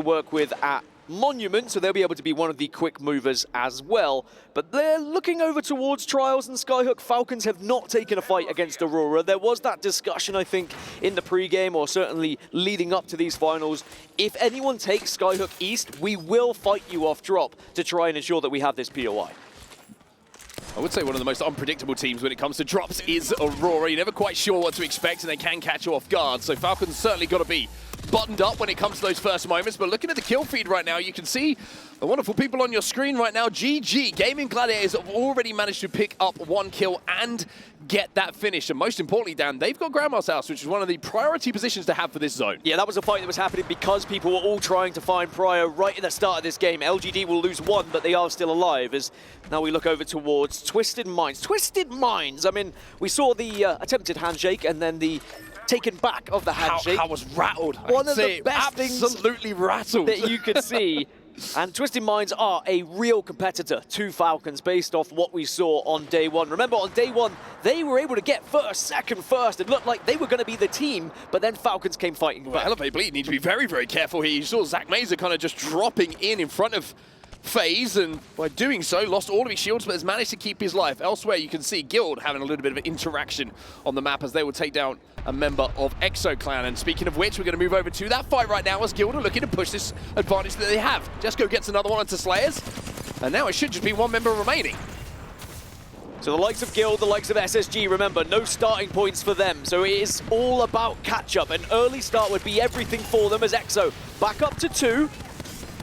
work with at Monument, so they'll be able to be one of the quick movers as well. But they're looking over towards Trials and Skyhook. Falcons have not taken a fight against Aurora. There was that discussion, I think, in the pre-game, or certainly leading up to these finals. If anyone takes Skyhook East, we will fight you off drop to try and ensure that we have this POI. I would say one of the most unpredictable teams when it comes to drops is Aurora. You're never quite sure what to expect, and they can catch you off guard. So Falcons certainly got to be buttoned up when it comes to those first moments. But looking at the kill feed right now, you can see the wonderful people on your screen right now. GG, Gaming Gladiators have already managed to pick up 1 kill and get that finish. And most importantly, Dan, they've got Grandma's house, which is one of the priority positions to have for this zone. Yeah, that was a fight that was happening because people were all trying to find Prior right at the start of this game. LGD will lose 1, but they are still alive. As now we look over towards Twisted Minds. Twisted Minds, I mean, we saw the attempted handshake and then the taken back of the handshake. I was rattled. One of the best things absolutely rattled that you could see. And Twisted Minds are a real competitor to Falcons based off what we saw on day 1. Remember, on day 1, they were able to get first, second, first. It looked like they were going to be the team, but then Falcons came fighting back. Well, rFaide Bleed need to be very, very careful here. You saw Zach Mazer kind of just dropping in front of FaZe, and by doing so, lost all of his shields, but has managed to keep his life. Elsewhere, you can see Guild having a little bit of an interaction on the map as they will take down a member of EXO-Clan. And speaking of which, we're going to move over to that fight right now as Guild are looking to push this advantage that they have. Jesco gets another one onto Slayers, and now it should just be 1 member remaining. So the likes of Guild, the likes of SSG, remember, no starting points for them. So it is all about catch-up. An early start would be everything for them as EXO back up to 2.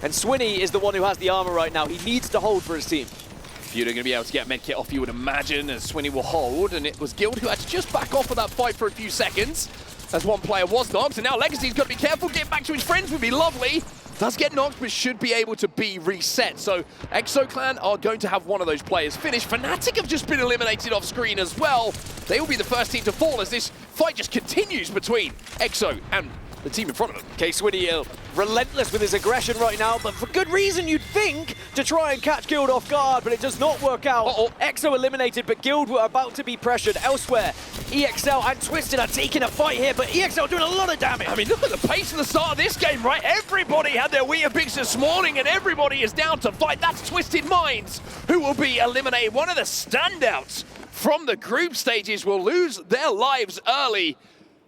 And Swinny is the one who has the armor right now. He needs to hold for his team. Feud are going to be able to get medkit off, you would imagine, as Swinny will hold. And it was Guild who had to just back off of that fight for a few seconds, as one player was knocked. And now Legacy's got to be careful. Getting back to his friends would be lovely. Does get knocked, but should be able to be reset. So EXO-Clan are going to have one of those players finish. Fnatic have just been eliminated off screen as well. They will be the first team to fall as this fight just continues between EXO and the team in front of him. Okay, Swinny relentless with his aggression right now, but for good reason, you'd think, to try and catch Guild off guard, but it does not work out. EXO eliminated, but Guild were about to be pressured elsewhere. EXL and Twisted are taking a fight here, but EXL doing a lot of damage. I mean, look at the pace of the start of this game, right? Everybody had their Weeabigs this morning, and everybody is down to fight. That's Twisted Minds, who will be eliminated. One of the standouts from the group stages will lose their lives early.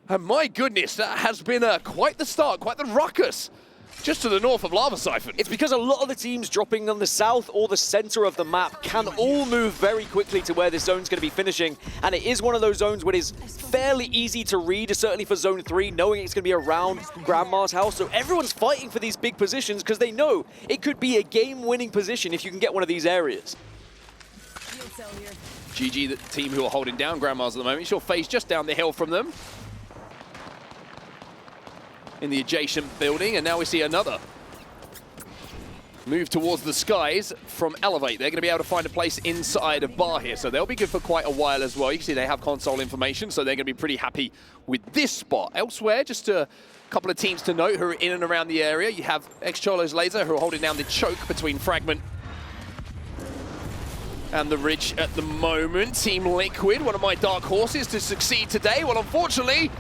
And my goodness, that has been quite the start, quite the ruckus, just to the north of Lava Siphon. It's because a lot of the teams dropping on the south or the center of the map can all move very quickly to where this zone's going to be finishing. And it is one of those zones where it is fairly easy to read, certainly for Zone 3, knowing it's going to be around Grandma's house. So everyone's fighting for these big positions because they know it could be a game-winning position if you can get one of these areas. GG, the team who are holding down Grandma's at the moment. She'll face just down the hill from them in the adjacent building, and now we see another move towards the skies from Elevate. They're going to be able to find a place inside of Bar here, so they'll be good for quite a while as well. You can see they have console information, so they're going to be pretty happy with this spot. Elsewhere, just a couple of teams to note who are in and around the area. You have X-Cholo's Laser, who are holding down the choke between Fragment and the Ridge at the moment. Team Liquid, one of my dark horses to succeed today. Well, unfortunately,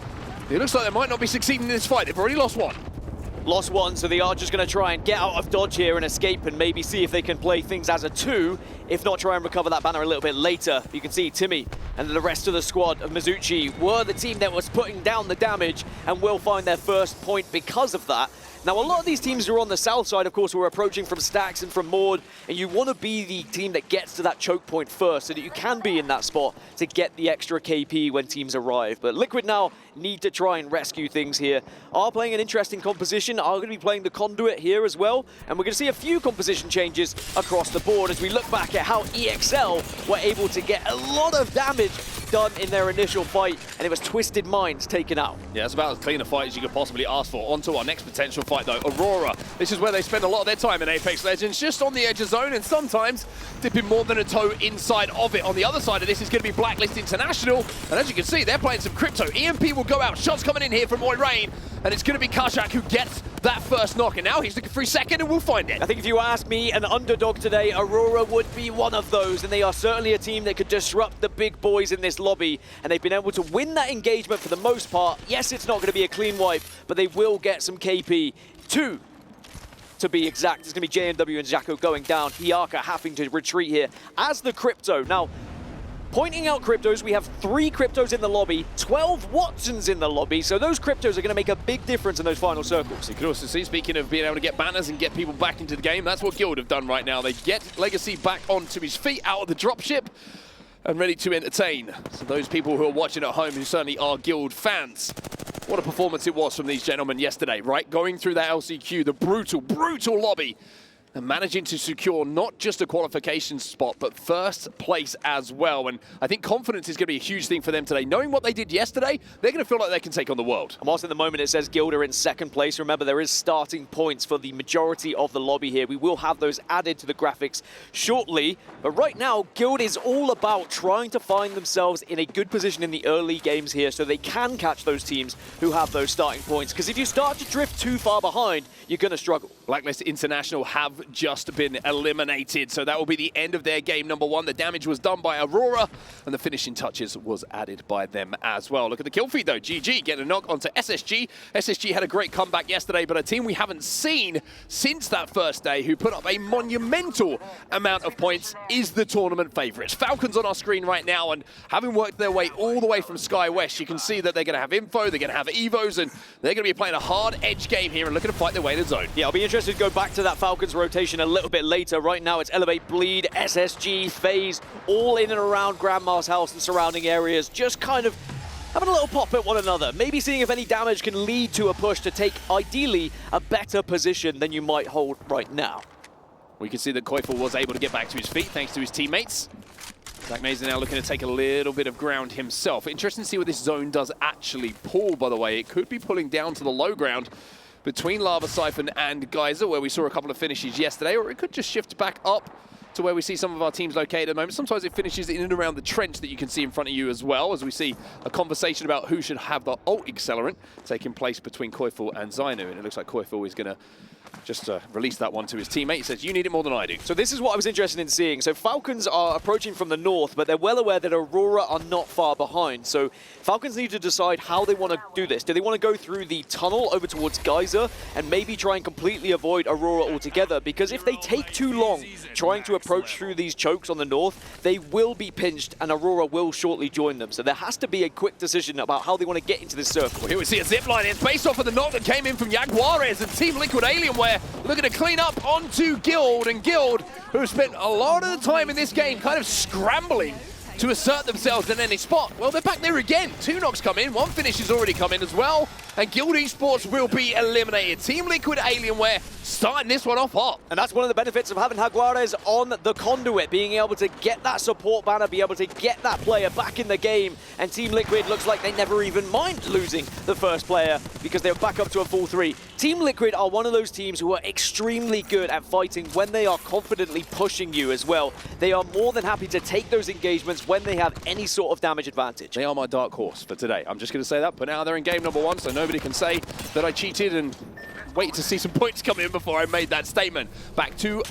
it looks like they might not be succeeding in this fight. They've already lost 1. Lost 1, so they are just going to try and get out of dodge here and escape and maybe see if they can play things as a 2. If not, try and recover that banner a little bit later. You can see Timmy and the rest of the squad of Mizuchi were the team that was putting down the damage and will find their first point because of that. Now, a lot of these teams who are on the south side, of course, were approaching from Stacks and from Maud, and you want to be the team that gets to that choke point first so that you can be in that spot to get the extra KP when teams arrive. But Liquid now need to try and rescue things here. Are playing an interesting composition, are going to be playing the Conduit here as well, and we're going to see a few composition changes across the board as we look back at how EXL were able to get a lot of damage done in their initial fight, and it was Twisted Minds taken out. Yeah, it's about as clean a fight as you could possibly ask for. On to our next potential fight, though. Aurora. This is where they spend a lot of their time in Apex Legends, just on the edge of zone, and sometimes dipping more than a toe inside of it. On the other side of this is going to be Blacklist International, and as you can see, they're playing some crypto. EMP will go out. Shots coming in here from Moiraine, and it's going to be Kashak who gets that first knock, and now he's looking for his second, and we'll find it. I think if you ask me, an underdog today, Aurora would be one of those, and they are certainly a team that could disrupt the big boys in this lobby, and they've been able to win that engagement for the most part. Yes, it's not going to be a clean wipe, but they will get some KP. 2 to be exact. It's going to be JNW and Jacko going down. Hiaka having to retreat here as the Crypto. Now, pointing out Cryptos, we have 3 Cryptos in the lobby, 12 Watsons in the lobby, so those Cryptos are going to make a big difference in those final circles. You could also see, speaking of being able to get banners and get people back into the game, that's what Guild have done right now. They get Legacy back onto his feet, out of the dropship, and ready to entertain. So those people who are watching at home, who certainly are Guild fans, what a performance it was from these gentlemen yesterday, right? Going through that LCQ, the brutal, brutal lobby, and managing to secure not just a qualification spot, but first place as well. And I think confidence is going to be a huge thing for them today. Knowing what they did yesterday, they're going to feel like they can take on the world. And whilst at the moment it says Guild are in second place, remember there is starting points for the majority of the lobby here. We will have those added to the graphics shortly. But right now, Guild is all about trying to find themselves in a good position in the early games here so they can catch those teams who have those starting points. Because if you start to drift too far behind, you're going to struggle. Blacklist International have just been eliminated, so that will be the end of their game number 1. The damage was done by Aurora, and the finishing touches was added by them as well. Look at the kill feed though. GG getting a knock onto SSG. SSG had a great comeback yesterday, but a team we haven't seen since that first day, who put up a monumental amount of points, is the tournament favourites. Falcons on our screen right now, and having worked their way all the way from Sky West, you can see that they're going to have info, they're going to have evos, and they're going to be playing a hard edge game here and looking to fight their way to the zone. Yeah, I'll be interested to go back to that Falcons rotation a little bit later. Right now it's Elevate, Bleed, SSG, FaZe, all in and around Grandma's house and surrounding areas, just kind of having a little pop at one another, maybe seeing if any damage can lead to a push to take, ideally, a better position than you might hold right now. We can see that Koifel was able to get back to his feet thanks to his teammates. Zach Mason now looking to take a little bit of ground himself. Interesting to see what this zone does actually pull, by the way. It could be pulling down to the low ground between Lava Siphon and Geyser, where we saw a couple of finishes yesterday, or it could just shift back up to where we see some of our teams located at the moment. Sometimes it finishes in and around the trench that you can see in front of you as well, as we see a conversation about who should have the ult accelerant taking place between Koifel and Zainu, and it looks like Koifel is going to just release that one to his teammate. He says, you need it more than I do. So this is what I was interested in seeing. So Falcons are approaching from the north, but they're well aware that Aurora are not far behind. So Falcons need to decide how they want to do this. Do they want to go through the tunnel over towards Geyser and maybe try and completely avoid Aurora altogether? Because if they take too long trying to approach through these chokes on the north, they will be pinched and Aurora will shortly join them. So there has to be a quick decision about how they want to get into this circle. Well, here we see a zipline. It's based off of the knock that came in from Jaguares and Team Liquid Alienware looking to clean up onto Guild, and Guild, who have spent a lot of the time in this game kind of scrambling to assert themselves in any spot. Well, they're back there again. 2 knocks come in, 1 finish has already come in as well, and Guild Esports will be eliminated. Team Liquid Alienware starting this one off hot. And that's one of the benefits of having Jaguares on the conduit, being able to get that support banner, be able to get that player back in the game. And Team Liquid looks like they never even mind losing the first player because they're back up to a full 3. Team Liquid are one of those teams who are extremely good at fighting when they are confidently pushing you as well. They are more than happy to take those engagements when they have any sort of damage advantage. They are my dark horse for today. I'm just going to say that. But now they're in game number 1, so nobody can say that I cheated and wait to see some points come in before I made that statement. Back to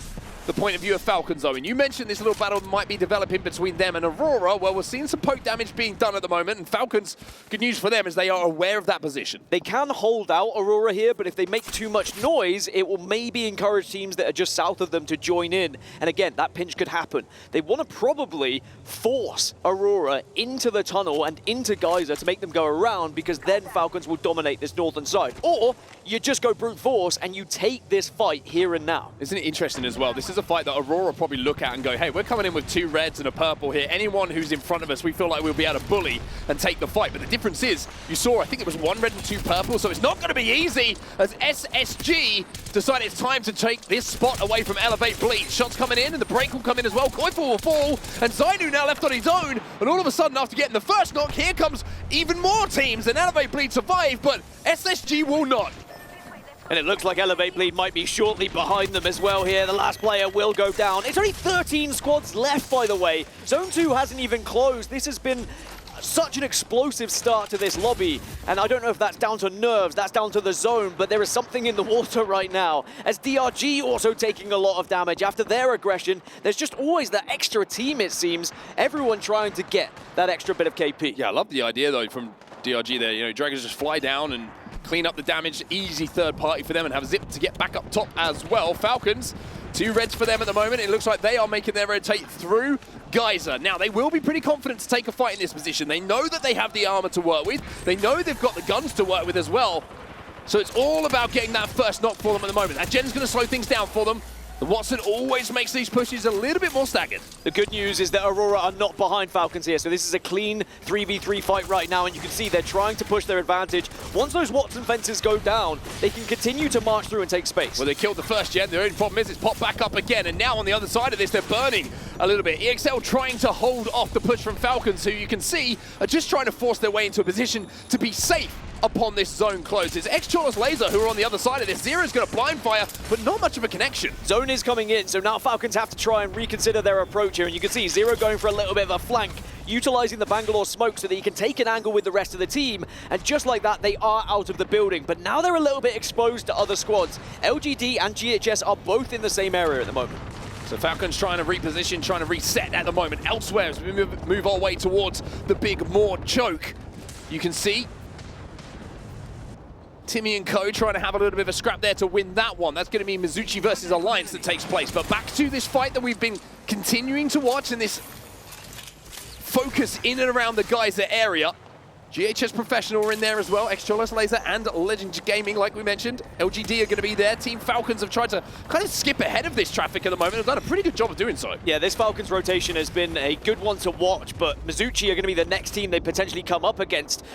the point of view of Falcons, though. And you mentioned this little battle might be developing between them and Aurora. Well, we're seeing some poke damage being done at the moment, and Falcons, good news for them is they are aware of that position. They can hold out Aurora here, but if they make too much noise, it will maybe encourage teams that are just south of them to join in. And again, that pinch could happen. They want to probably force Aurora into the tunnel and into Geyser to make them go around, because then Falcons will dominate this northern side. Or you just go brute force and you take this fight here and now. Isn't it interesting as well? This is a fight that Aurora probably look at and go, hey, we're coming in with 2 reds and a purple here. Anyone who's in front of us, we feel like we'll be able to bully and take the fight. But the difference is, you saw, I think it was 1 red and 2 purple, so it's not going to be easy as SSG decide it's time to take this spot away from Elevate Bleed. Shots coming in and the break will come in as well. Koifel will fall and Zainu now left on his own. And all of a sudden, after getting the first knock, here comes even more teams, and Elevate Bleed survive, but SSG will not. And it looks like Elevate Bleed might be shortly behind them as well here. The last player will go down. It's only 13 squads left, by the way. Zone 2 hasn't even closed. This has been such an explosive start to this lobby. And I don't know if that's down to nerves, that's down to the zone, but there is something in the water right now. As DRG also taking a lot of damage after their aggression. There's just always that extra team, it seems. Everyone trying to get that extra bit of KP. Yeah, I love the idea, though, from DRG there. You know, Dragons just fly down and clean up the damage. Easy third party for them and have Zip to get back up top as well. Falcons, 2 reds for them at the moment. It looks like they are making their rotate through Geyser. Now, they will be pretty confident to take a fight in this position. They know that they have the armor to work with. They know they've got the guns to work with as well. So it's all about getting that first knock for them at the moment. That Gen's going to slow things down for them. The Watson always makes these pushes a little bit more staggered. The good news is that Aurora are not behind Falcons here, so this is a clean 3v3 fight right now, and you can see they're trying to push their advantage. Once those Watson fences go down, they can continue to march through and take space. Well, they killed the first Gen. The only problem is it's popped back up again, and now on the other side of this, they're burning a little bit. EXL trying to hold off the push from Falcons, who you can see are just trying to force their way into a position to be safe upon this zone closes. iiTzTimmy's laser, who are on the other side of this. Zero's going to blind fire, but not much of a connection. Zone is coming in, so now Falcons have to try and reconsider their approach here, and you can see Zero going for a little bit of a flank, utilizing the Bangalore smoke so that he can take an angle with the rest of the team, and just like that, they are out of the building, but now they're a little bit exposed to other squads. LGD and GHS are both in the same area at the moment. So Falcons trying to reposition, trying to reset at the moment. Elsewhere, as we move our way towards the big Maw choke, you can see Timmy and co trying to have a little bit of a scrap there to win that one. That's going to be Mizuchi versus Alliance that takes place. But back to this fight that we've been continuing to watch and this focus in and around the Geyser area. GHS Professional are in there as well. iiTzTimmy's Laser and Legend Gaming, like we mentioned. LGD are going to be there. Team Falcons have tried to kind of skip ahead of this traffic at the moment. They've done a pretty good job of doing so. Yeah, this Falcons rotation has been a good one to watch, but Mizuchi are going to be the next team they potentially come up against.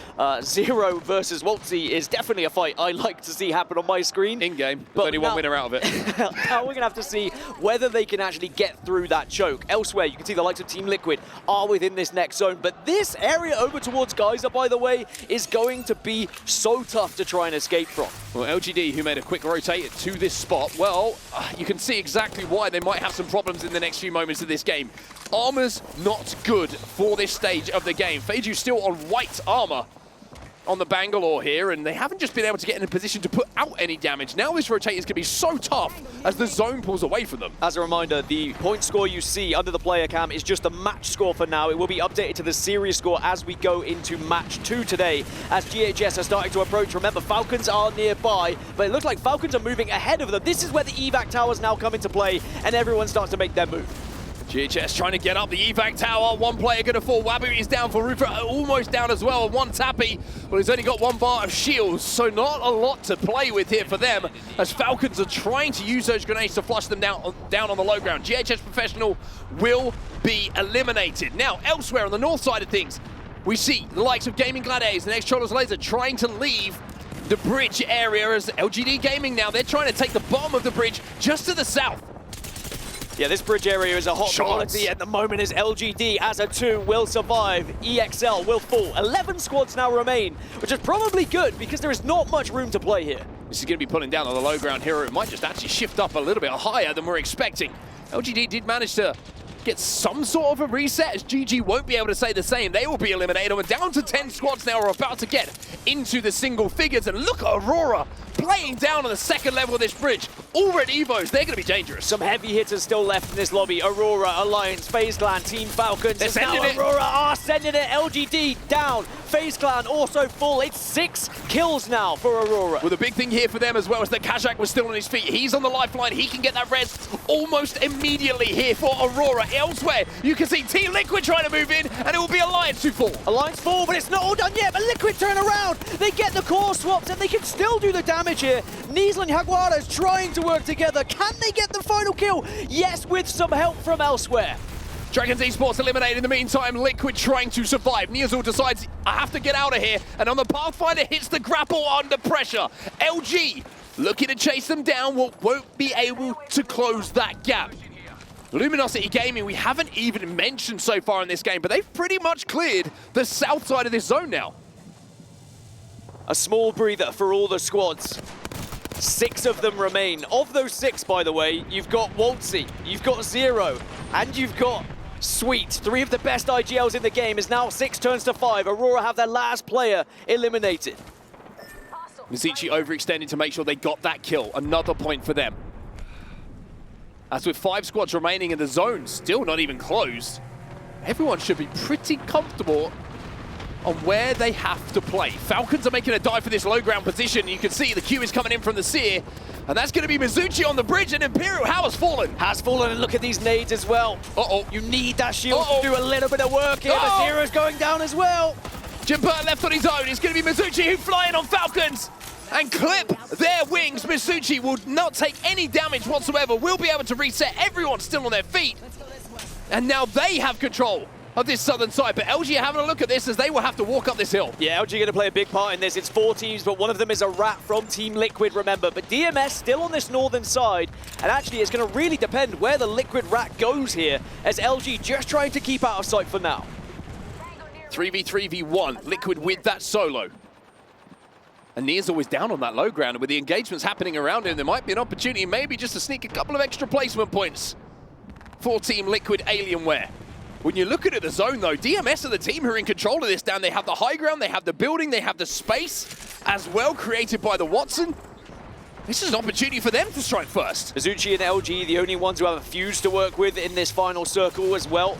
Zero versus Waltzy is definitely a fight I like to see happen on my screen. In-game, there's only one winner out of it. Now we're going to have to see whether they can actually get through that choke. Elsewhere, you can see the likes of Team Liquid are within this next zone, but this area over towards Geyser, by the way, is going to be so tough to try and escape from. Well, LGD, who made a quick rotate to this spot, well, you can see exactly why they might have some problems in the next few moments of this game. Armor's not good for this stage of the game. rFaide's still on white armor on the Bangalore here, and they haven't just been able to get in a position to put out any damage. Now this rotate is going to be so tough as the zone pulls away from them. As a reminder, the point score you see under the player cam is just a match score for now. It will be updated to the series score as we go into match 2 today, as GHS are starting to approach. Remember, Falcons are nearby, but it looks like Falcons are moving ahead of them. This is where the evac towers now come into play, and everyone starts to make their move. GHS trying to get up the evac tower. One player going to fall. Wabu is down for Rufa, almost down as well. And one Tappy, well, he's only got 1 bar of shields, so not a lot to play with here for them, as Falcons are trying to use those grenades to flush them down on the low ground. GHS Professional will be eliminated. Now, elsewhere on the north side of things, we see the likes of Gaming Gladiators and iiTzTimmy's Laser trying to leave the bridge area, as LGD Gaming now, they're trying to take the bottom of the bridge just to the south. Yeah, this bridge area is a hot Shots. quality at the moment, as LGD as a 2 will survive. EXL will fall. 11 squads now remain, which is probably good because there is not much room to play here. This is going to be pulling down on the low ground here. It might just actually shift up a little bit higher than we're expecting. LGD did manage to get some sort of a reset, as GG won't be able to say the same. They will be eliminated. We're down to 10 squads now. We're about to get into the single figures, and look at Aurora playing down on the second level of this bridge. All red Evos, they're going to be dangerous. Some heavy hitters still left in this lobby. Aurora, Alliance, FaZe Clan, Team Falcons. They're sending it. Aurora are sending it. LGD down. FaZe Clan also full. It's 6 kills now for Aurora. Well, the big thing here for them as well is that Kazak was still on his feet. He's on the lifeline. He can get that res almost immediately here for Aurora. Elsewhere, you can see Team Liquid trying to move in, and it will be Alliance who fall. Alliance fall, but it's not all done yet. But Liquid turn around. They get the core swaps, and they can still do the damage here. Niesel and Jaguares trying to work together. Can they get the final kill? Yes, with some help from elsewhere. Dragons Esports eliminated in the meantime. Liquid trying to survive. Niazul decides, I have to get out of here. And on the Pathfinder, hits the grapple under pressure. LG looking to chase them down, won't be able to close that gap. Luminosity Gaming, we haven't even mentioned so far in this game, but they've pretty much cleared the south side of this zone now. A small breather for all the squads. 6 of them remain. Of those 6, by the way, you've got Waltzy, you've got Zero, and you've got Sweet. 3 of the best IGLs in the game. Is now 6 turns to 5. Aurora have their last player eliminated. Mizuchi overextending to make sure they got that kill. Another point for them. As with 5 squads remaining in the zone, still not even closed, everyone should be pretty comfortable on where they have to play. Falcons are making a dive for this low ground position. You can see the Q is coming in from the Seer, and that's going to be mizucci on the bridge, and ImperialHal has fallen. Has fallen, and look at these nades as well. Uh-oh. You need that shield to do a little bit of work here. The Zero's going down as well. Jimper left on his own. It's going to be mizucci who flying on Falcons and clip their wings. mizucci will not take any damage whatsoever. Will be able to reset. Everyone's still on their feet. And now they have control of this southern side, but LG are having a look at this as they will have to walk up this hill. Yeah, LG going to play a big part in this. It's 4 teams, but one of them is a rat from Team Liquid, remember. But DMS still on this northern side, and actually it's going to really depend where the Liquid rat goes here, as LG just trying to keep out of sight for now. 3v3v1, Liquid with that solo. And Nia's always down on that low ground, and with the engagements happening around him, there might be an opportunity maybe just to sneak a couple of extra placement points for Team Liquid Alienware. When you look at the zone, though, DMS are the team who are in control of this, Dan. They have the high ground, they have the building, they have the space as well, created by the Watson. This is an opportunity for them to strike first. mizucci and LG, the only ones who have a fuse to work with in this final circle as well.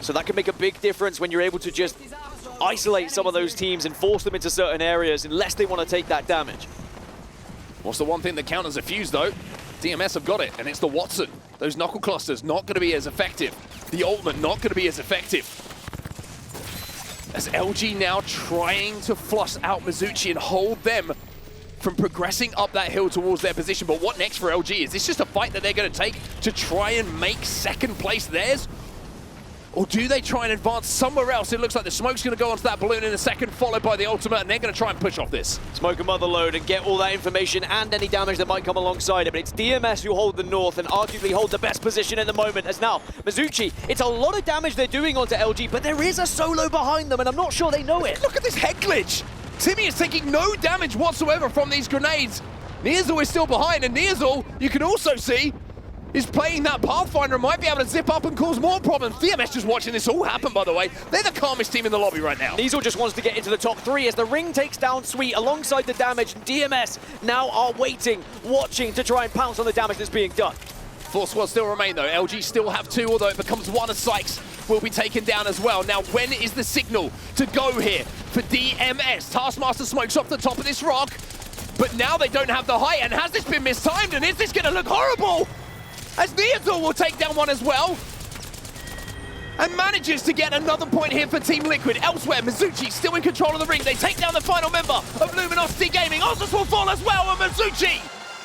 So that can make a big difference when you're able to just isolate some of those teams and force them into certain areas unless they want to take that damage. What's the one thing that counts as a fuse, though? DMS have got it, and it's the Watson. Those knuckle clusters not going to be as effective. The ultimate not going to be as effective. As LG now trying to flush out mizucci and hold them from progressing up that hill towards their position. But what next for LG? Is this just a fight that they're going to take to try and make second place theirs? Or do they try and advance somewhere else? It looks like the smoke's going to go onto that balloon in a second, followed by the ultimate, and they're going to try and push off this. Smoke a mother load and get all that information and any damage that might come alongside it. But it's DMS who hold the north and arguably hold the best position at the moment. As now, mizucci, it's a lot of damage they're doing onto LG, but there is a solo behind them, and I'm not sure they know it. Look at this head glitch. Timmy is taking no damage whatsoever from these grenades. Niazul is still behind, and Niazul, you can also see, is playing that Pathfinder and might be able to zip up and cause more problems. DMS just watching this all happen, by the way. They're the calmest team in the lobby right now. Niazul just wants to get into the top 3 as the ring takes down Sweet alongside the damage. DMS now are waiting, watching to try and pounce on the damage that's being done. 4 squads still remain, though. LG still have 2, although it becomes 1 of Sykes will be taken down as well. Now, when is the signal to go here for DMS? Taskmaster smokes off the top of this rock, but now they don't have the height, and has this been mistimed, and is this going to look horrible? As Niazul will take down 1 as well, and manages to get another point here for Team Liquid. Elsewhere, mizucci still in control of the ring. They take down the final member of Luminosity Gaming. Ozus will fall as well, and mizucci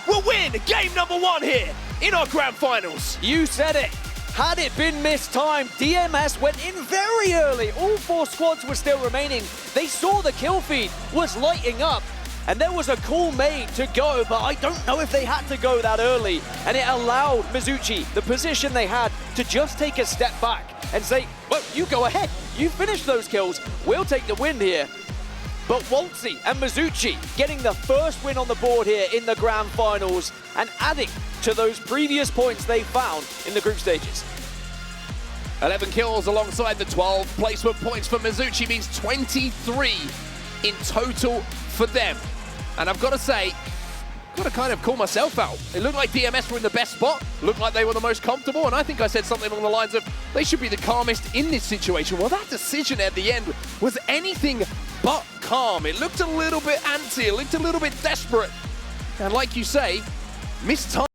will win game number 1 here in our grand finals. You said it. Had it been mistimed, DMS went in very early. All 4 squads were still remaining. They saw the kill feed was lighting up, and there was a call made to go, but I don't know if they had to go that early. And it allowed mizucci, the position they had, to just take a step back and say, well, you go ahead. You finish those kills. We'll take the win here. But Waltzy and mizucci getting the first win on the board here in the grand finals and adding to those previous points they found in the group stages. 11 kills alongside the 12 placement points for mizucci means 23 in total for them. And I've got to say, got to kind of call myself out. It looked like DMS were in the best spot, looked like they were the most comfortable, and I think I said something along the lines of they should be the calmest in this situation. Well, that decision at the end was anything but calm. It looked a little bit antsy, it looked a little bit desperate. And like you say, missed time.